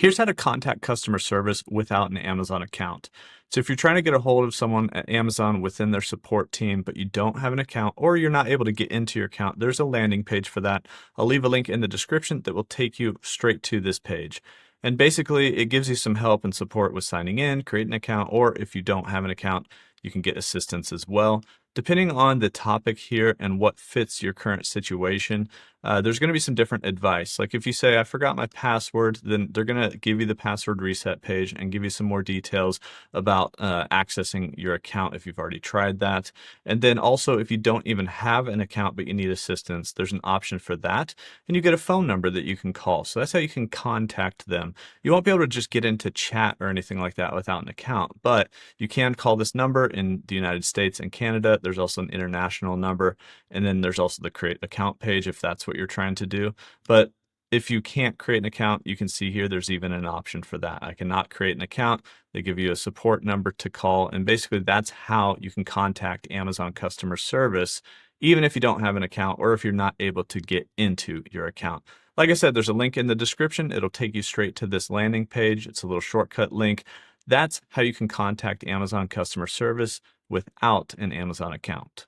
Here's how to contact customer service without an Amazon account. So if you're trying to get a hold of someone at Amazon within their support team, but you don't have an account or you're not able to get into your account, there's a landing page for that. I'll leave a link in the description that will take you straight to this page. And basically, it gives you some help and support with signing in, creating an account, or if you don't have an account, you can get assistance as well. Depending on the topic here and what fits your current situation, there's going to be some different advice. Like if you say, I forgot my password, then they're going to give you the password reset page and give you some more details about accessing your account if you've already tried that. And then also, if you don't even have an account but you need assistance, there's an option for that. And you get a phone number that you can call. So that's how you can contact them. You won't be able to just get into chat or anything like that without an account, but you can call this number in the United States and Canada. There's also an international number, and then there's also the create account page if that's what you're trying to do. But if you can't create an account, you can see here there's even an option for that. I cannot create an account. They give you a support number to call, and basically that's how you can contact Amazon customer service even if you don't have an account or if you're not able to get into your account. Like I said, there's a link in the description. It'll take you straight to this landing page. It's a little shortcut link. That's how you can contact Amazon customer service without an Amazon account.